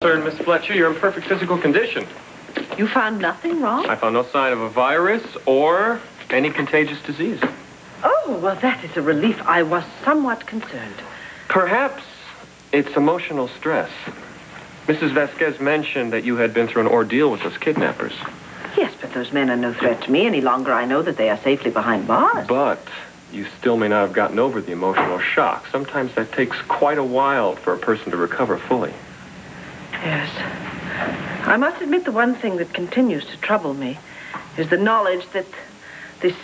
Sir and Miss Fletcher, you're in perfect physical condition. You found nothing wrong? I found no sign of a virus or any contagious disease. Oh, well, that is a relief. I was somewhat concerned. Perhaps it's emotional stress. Mrs. Vasquez mentioned that you had been through an ordeal with those kidnappers. Yes, but those men are no threat to me any longer. I know that they are safely behind bars. But you still may not have gotten over the emotional shock. Sometimes that takes quite a while for a person to recover fully. Yes. I must admit the one thing that continues to trouble me is the knowledge that this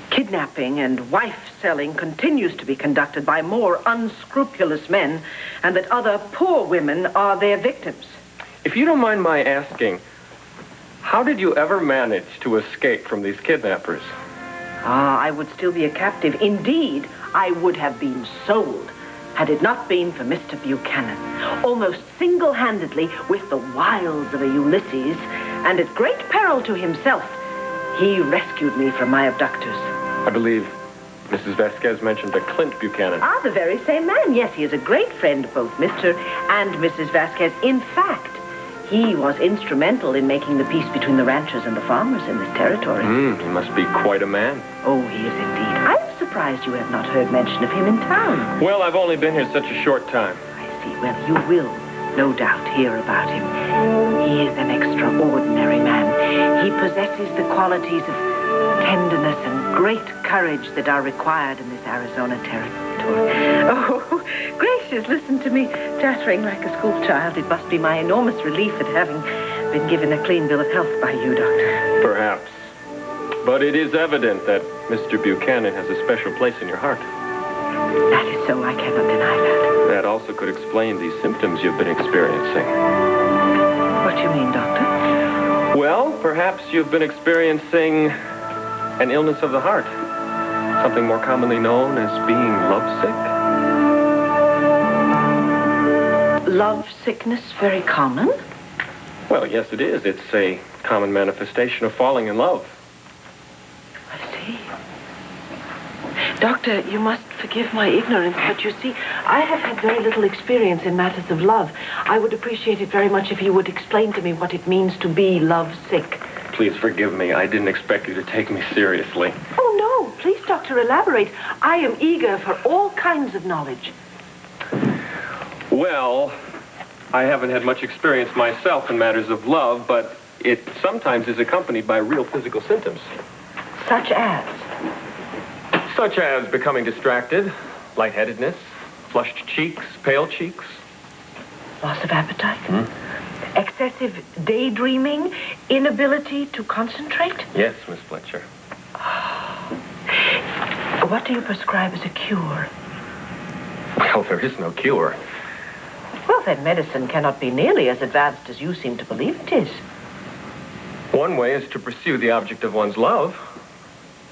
kidnapping and wife-selling continues to be conducted by more unscrupulous men, and that other poor women are their victims. If you don't mind my asking, how did you ever manage to escape from these kidnappers? I would still be a captive. Indeed, I would have been sold had it not been for Mr. Buchanan. Almost single-handedly, with the wiles of a Ulysses, and at great peril to himself, he rescued me from my abductors. I believe Mrs. Vasquez mentioned a Clint Buchanan. Ah, the very same man. Yes, he is a great friend of both Mr. and Mrs. Vasquez. In fact, he was instrumental in making the peace between the ranchers and the farmers in this territory. He must be quite a man. Oh, he is indeed. I am surprised you have not heard mention of him in town. Well, I've only been here such a short time. I see. Well, you will, no doubt, hear about him. He is an extraordinary man. He possesses the qualities of tenderness and great courage that are required in this Arizona territory. Oh, gracious, listen to me chattering like a schoolchild. It must be my enormous relief at having been given a clean bill of health by you, Doctor. Perhaps. But it is evident that Mr. Buchanan has a special place in your heart. That is so. I cannot deny that. That also could explain these symptoms you've been experiencing. What do you mean, Doctor? Well, perhaps you've been experiencing an illness of the heart. Something more commonly known as being lovesick. Love sickness very common? Well, yes, it is. It's a common manifestation of falling in love. I see. Doctor, you must forgive my ignorance, but you see, I have had very little experience in matters of love. I would appreciate it very much if you would explain to me what it means to be lovesick. Please forgive me. I didn't expect you to take me seriously. Oh, no. Please, Doctor, elaborate. I am eager for all kinds of knowledge. Well, I haven't had much experience myself in matters of love, but it sometimes is accompanied by real physical symptoms. Such as? Such as becoming distracted, lightheadedness, flushed cheeks, pale cheeks. Loss of appetite? Excessive daydreaming? Inability to concentrate? Yes, Miss Fletcher. What do you prescribe as a cure? Well, there is no cure. Well, then medicine cannot be nearly as advanced as you seem to believe it is. One way is to pursue the object of one's love.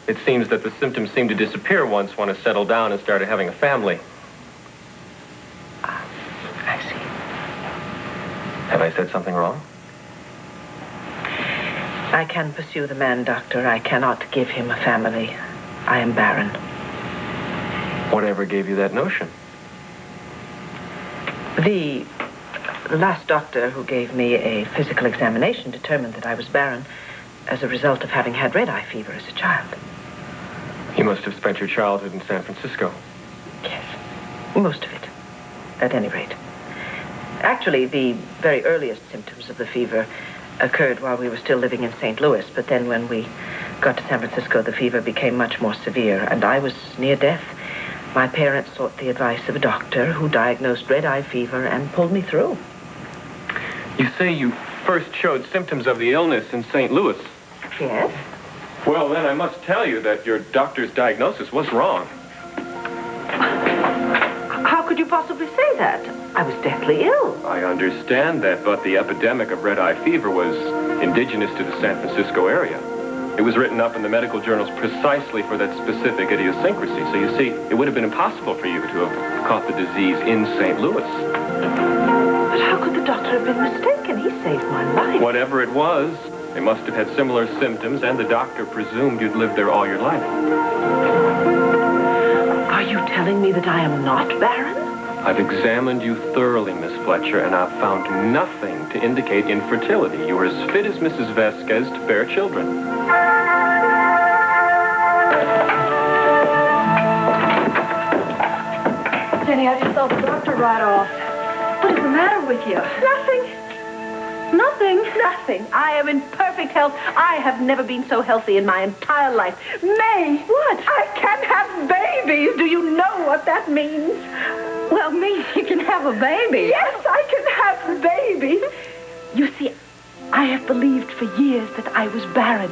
It seems that the symptoms seem to disappear once one has settled down and started having a family. I see. Have I said something wrong? I can pursue the man, Doctor. I cannot give him a family. I am barren. Whatever gave you that notion? The last doctor who gave me a physical examination determined that I was barren as a result of having had red-eye fever as a child. You must have spent your childhood in San Francisco. Yes, most of it, at any rate. Actually, the very earliest symptoms of the fever occurred while we were still living in St. Louis, but then when we got to San Francisco, the fever became much more severe, and I was near death. My parents sought the advice of a doctor who diagnosed red-eye fever and pulled me through. You say you first showed symptoms of the illness in St. Louis. Yes? Well, then I must tell you that your doctor's diagnosis was wrong. How could you possibly say that? I was deathly ill. I understand that, but the epidemic of red-eye fever was indigenous to the San Francisco area. It was written up in the medical journals precisely for that specific idiosyncrasy. So you see, it would have been impossible for you to have caught the disease in St. Louis. But how could the doctor have been mistaken? He saved my life. Whatever it was, they must have had similar symptoms, and the doctor presumed you'd lived there all your life. Are you telling me that I am not barren? I've examined you thoroughly, Miss Fletcher, and I've found nothing to indicate infertility. You are as fit as Mrs. Vasquez to bear children. Jenny, I just saw the doctor right off. What is the matter with you? Nothing. Nothing? Nothing. I am in perfect health. I have never been so healthy in my entire life. May! What? I can have babies. Do you know what that means? Well, means you can have a baby. Yes, I can have babies. You see, I have believed for years that I was barren.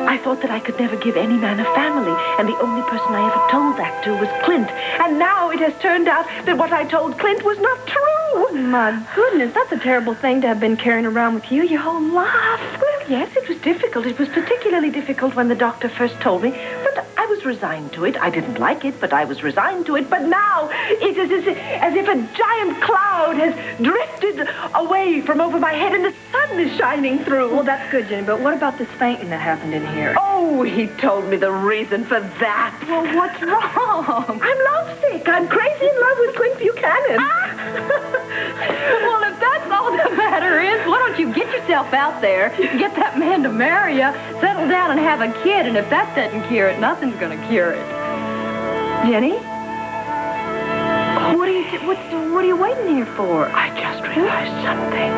I thought that I could never give any man a family, and the only person I ever told that to was Clint. And now it has turned out that what I told Clint was not true. My goodness, that's a terrible thing to have been carrying around with you your whole life. Well, yes, it was difficult. It was particularly difficult when the doctor first told me, but I was resigned to it. I didn't like it, but I was resigned to it. But now it is as if a giant cloud has drifted away from over my head and the sun is shining through. Well, that's good, Jenny, but what about this fainting that happened in here? Oh, he told me the reason for that. Well, what's wrong? I'm lovesick. I'm crazy in love with Clint Buchanan. Well, if that's all the matter is, why don't you get yourself out there, get that man to marry you, settle down and have a kid, and if that doesn't cure it, nothing's going to cure it. Jenny? What are you waiting here for? I just realized something.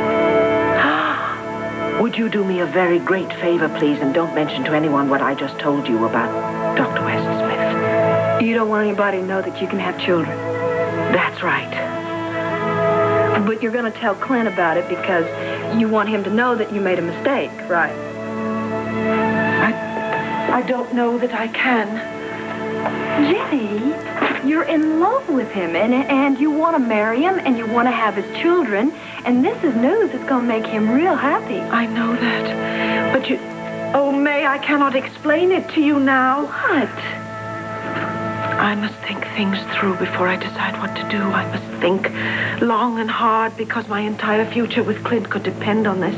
Would you do me a very great favor, please, and don't mention to anyone what I just told you about Dr. West Smith? You don't want anybody to know that you can have children. That's right. But you're going to tell Clint about it because you want him to know that you made a mistake, right? I don't know that I can. Jenny, you're in love with him, and you want to marry him, and you want to have his children, and this is news that's going to make him real happy. I know that. But you... Oh, May, I cannot explain it to you now. What? I must think things through before I decide what to do. I must think long and hard because my entire future with Clint could depend on this.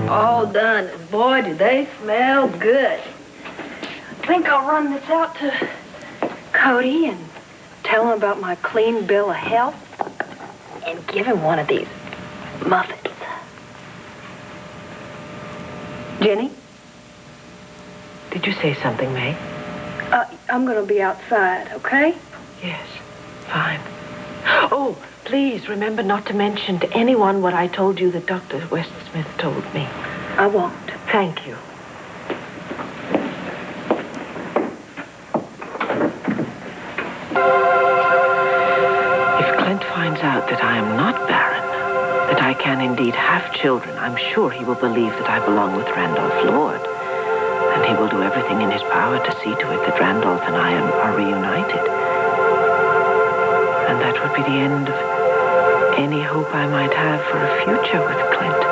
All done. Boy, do they smell good. I think I'll run this out to Cody and tell him about my clean bill of health and give him one of these muffins. Jenny? Did you say something, May? I'm going to be outside, okay? Yes, fine. Oh, please remember not to mention to anyone what I told you that Dr. West Smith told me. I won't. Thank you. If Clint finds out that I am not barren, that I can indeed have children, I'm sure he will believe that I belong with Randolph Lord. And he will do everything in his power to see to it that Randolph and I are reunited. And that would be the end of any hope I might have for a future with Clint.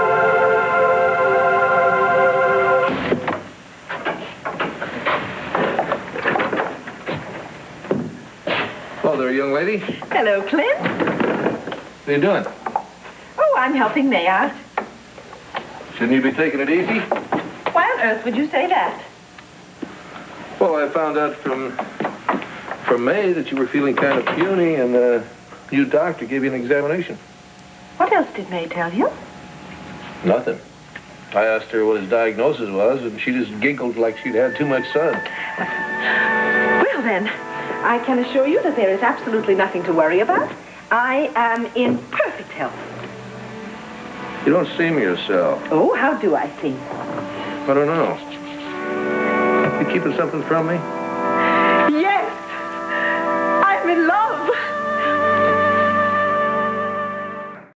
Hello there, young lady. Hello, Clint. What are you doing? Oh, I'm helping May out. Shouldn't you be taking it easy? Why on earth would you say that? Well, I found out from May that you were feeling kind of puny, and the new doctor gave you an examination. What else did May tell you? Nothing. I asked her what his diagnosis was, and she just giggled like she'd had too much sun. Well, then, I can assure you that there is absolutely nothing to worry about. I am in perfect health. You don't seem yourself. Oh, how do I seem? I don't know. You keeping something from me?